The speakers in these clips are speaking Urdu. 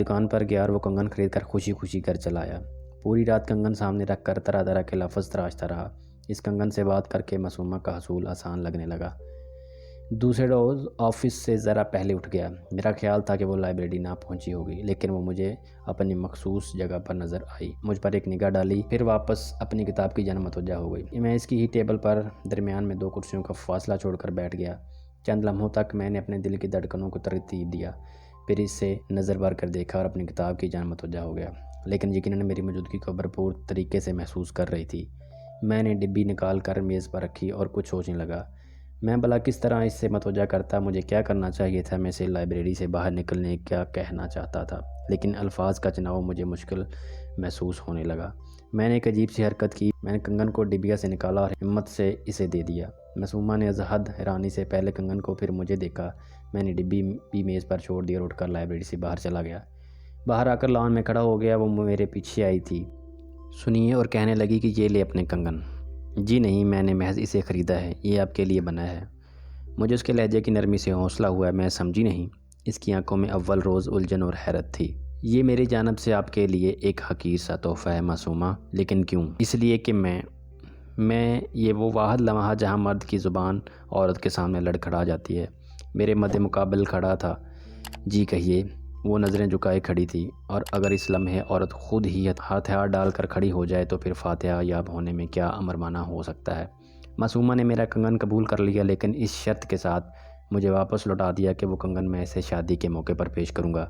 دکان پر گیا اور وہ کنگن خرید کر خوشی خوشی گھر چلا آیا۔ پوری رات کنگن سامنے رکھ کر طرح طرح کے لفظ تراشتا رہا۔ اس کنگن سے بات کر کے معصومہ کا حصول آسان لگنے لگا۔ دوسرے روز آفس سے ذرا پہلے اٹھ گیا۔ میرا خیال تھا کہ وہ لائبریری نہ پہنچی ہوگی، لیکن وہ مجھے اپنی مخصوص جگہ پر نظر آئی۔ مجھ پر ایک نگاہ ڈالی، پھر واپس اپنی کتاب کی جانب متوجہ ہو گئی۔ میں اس کی ہی ٹیبل پر درمیان میں 2 کرسیوں کا فاصلہ چھوڑ کر بیٹھ گیا۔ چند لمحوں تک میں نے اپنے دل کی دھڑکنوں کو ترتیب دیا، پھر اس سے نظر بھر کر دیکھا اور اپنی کتاب کی جانب متوجہ ہو گیا، لیکن یقیناً میری موجودگی کو بھرپور طریقے سے محسوس کر رہی تھی۔ میں نے ڈبی نکال کر میز پر رکھی اور کچھ سوچنے لگا۔ میں بھلا کس طرح اس سے متوجہ کرتا، مجھے کیا کرنا چاہیے تھا، میں اسے لائبریری سے باہر نکلنے کیا کہنا چاہتا تھا، لیکن الفاظ کا چناؤ مجھے مشکل محسوس ہونے لگا۔ میں نے ایک عجیب سی حرکت کی، میں نے کنگن کو ڈبیا سے نکالا اور ہمت سے اسے دے دیا۔ معصومہ نے از حد حیرانی سے پہلے کنگن کو پھر مجھے دیکھا۔ میں نے ڈبی بھی میز پر چھوڑ دی اور اٹھ کر لائبریری سے باہر چلا گیا۔ باہر آ کر لان میں کھڑا ہو گیا۔ وہ میرے پیچھے آئی تھی، سنیے، اور کہنے لگی کہ یہ لے اپنے کنگن۔ جی نہیں، میں نے محض اسے خریدا ہے، یہ آپ کے لیے بنا ہے۔ مجھے اس کے لہجے کی نرمی سے حوصلہ ہوا۔ میں سمجھی نہیں۔ اس کی آنکھوں میں اول روز الجھن اور حیرت تھی۔ یہ میری جانب سے آپ کے لیے ایک حقیر سا تحفہ ہے معصومہ، لیکن کیوں؟ اس لیے کہ میں یہ وہ واحد لمحہ جہاں مرد کی زبان عورت کے سامنے لڑکھڑا جاتی ہے، میرے مد مقابل کھڑا تھا۔ جی کہیے۔ وہ نظریں جھکائے کھڑی تھی، اور اگر اس لمحے عورت خود ہی ہتھیار ڈال کر کھڑی ہو جائے تو پھر فاتحہ یاب ہونے میں کیا امرمانع ہو سکتا ہے۔ معصومہ نے میرا کنگن قبول کر لیا، لیکن اس شرط کے ساتھ مجھے واپس لوٹا دیا کہ وہ کنگن میں اسے شادی کے موقع پر پیش کروں گا۔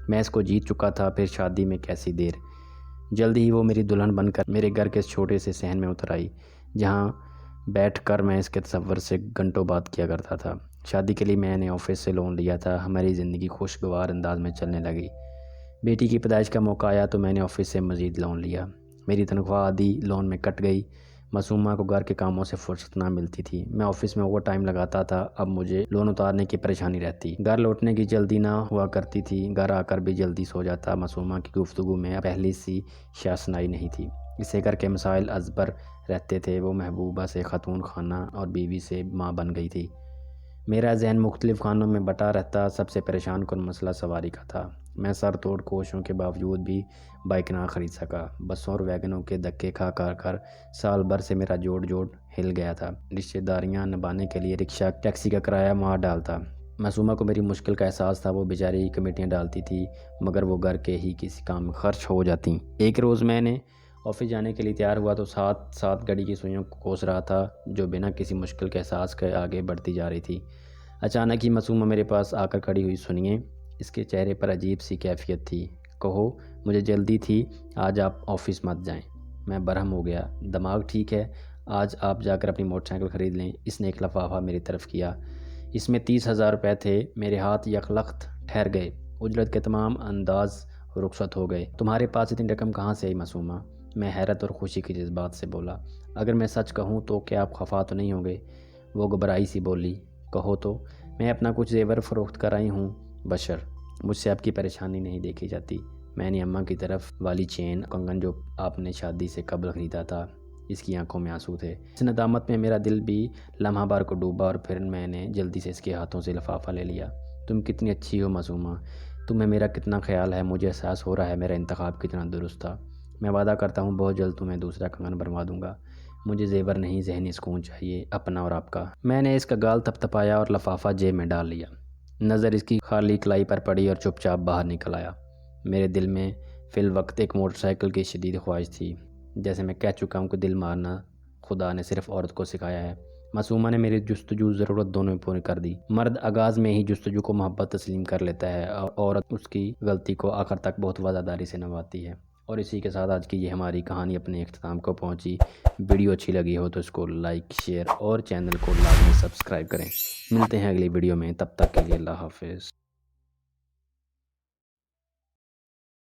میں اس کو جیت چکا تھا، پھر شادی میں کیسی دیر۔ جلدی ہی وہ میری دلہن بن کر میرے گھر کے اس چھوٹے سے صحن میں اتر آئی، جہاں بیٹھ کر میں اس کے تصور سے گھنٹوں بات کیا کرتا تھا۔ شادی کے لیے میں نے آفس سے لون لیا تھا۔ ہماری زندگی خوشگوار انداز میں چلنے لگی۔ بیٹی کی پیدائش کا موقع آیا تو میں نے آفس سے مزید لون لیا۔ میری تنخواہ آدھی لون میں کٹ گئی۔ معصومہ کو گھر کے کاموں سے فرصت نہ ملتی تھی۔ میں آفس میں اوور ٹائم لگاتا تھا۔ اب مجھے لون اتارنے کی پریشانی رہتی۔ گھر لوٹنے کی جلدی نہ ہوا کرتی تھی۔ گھر آ کر بھی جلدی سو جاتا۔ معصومہ کی گفتگو میں پہلی سی شائستگی نہیں تھی۔ اسے گھر کے مسائل ازبر رہتے تھے۔ وہ محبوبہ سے خاتون خانہ اور بیوی سے ماں بن گئی تھی۔ میرا ذہن مختلف خانوں میں بٹا رہتا۔ سب سے پریشان کن مسئلہ سواری کا تھا۔ میں سر توڑ کوششوں کے باوجود بھی بائک نہ خرید سکا۔ بسوں اور ویگنوں کے دھکے کھا کر سال بھر سے میرا جوڑ ہل گیا تھا۔ رشتہ داریاں نبھانے کے لیے رکشہ ٹیکسی کا کرایہ مار ڈالتا۔ معصومہ کو میری مشکل کا احساس تھا۔ وہ بیچاری کمیٹیاں ڈالتی تھی، مگر وہ گھر کے ہی کسی کام میں خرچ ہو جاتیں۔ ایک روز میں نے آفس جانے کے لیے تیار ہوا تو ساتھ گھڑی کی سوئیوں کو کوس رہا تھا، جو بنا کسی مشکل کے احساس کے آگے بڑھتی جا رہی تھی۔ اچانک ہی معصومہ میرے پاس آ کر کھڑی ہوئی۔ سنیے، اس کے چہرے پر عجیب سی کیفیت تھی۔ کہو، مجھے جلدی تھی، آج آپ آفس مت جائیں۔ میں برہم ہو گیا۔ دماغ ٹھیک ہے، آج آپ جا کر اپنی موٹر سائیکل خرید لیں۔ اس نے ایک لفافہ میری طرف کیا۔ اس میں 30,000 روپے تھے۔ میرے ہاتھ یکلخت ٹھہر گئے۔ اجرت کے تمام انداز رخصت ہو گئے۔ تمہارے پاس اتنی رقم کہاں سے آئی معصومہ؟ میں حیرت اور خوشی کے جذبات سے بولا۔ اگر میں سچ کہوں تو کیا آپ خفا تو نہیں ہوں گے؟ وہ گھبرائی سی بولی۔ کہو تو۔ میں اپنا کچھ زیور فروخت کر آئی ہوں بشر، مجھ سے آپ کی پریشانی نہیں دیکھی جاتی۔ میں نے اماں کی طرف والی چین کنگن جو آپ نے شادی سے قبل خریدا تھا، اس کی آنکھوں میں آنسو تھے۔ اس ندامت میں میرا دل بھی لمحہ بھر کو ڈوبا، اور پھر میں نے جلدی سے اس کے ہاتھوں سے لفافہ لے لیا۔ تم کتنی اچھی ہو معصومہ، تمہیں میرا کتنا خیال ہے۔ مجھے احساس ہو رہا ہے میرا انتخاب کتنا درست تھا۔ میں وعدہ کرتا ہوں بہت جلد تمہیں دوسرا کنگن بنوا دوں گا۔ مجھے زیور نہیں، ذہنی سکون چاہیے، اپنا اور آپ کا۔ میں نے اس کا گال تھپتھپایا اور لفافہ جیب میں ڈال لیا۔ نظر اس کی خالی کلائی پر پڑی اور چپ چاپ باہر نکل آیا۔ میرے دل میں فی الوقت ایک موٹر سائیکل کی شدید خواہش تھی۔ جیسے میں کہہ چکا ہوں کہ دل مارنا خدا نے صرف عورت کو سکھایا ہے۔ معصومہ نے میری جستجو ضرورت دونوں میں پوری کر دی۔ مرد آغاز میں ہی جستجو کو محبت تسلیم کر لیتا ہے، اور عورت اس کی غلطی کو آخر تک بہت وفاداری سے نبھاتی ہے۔ اور اسی کے ساتھ آج کی یہ ہماری کہانی اپنے اختتام کو پہنچی۔ ویڈیو اچھی لگی ہو تو اس کو لائک، شیئر اور چینل کو لازمی سبسکرائب کریں۔ ملتے ہیں اگلی ویڈیو میں، تب تک کے لیے اللہ حافظ۔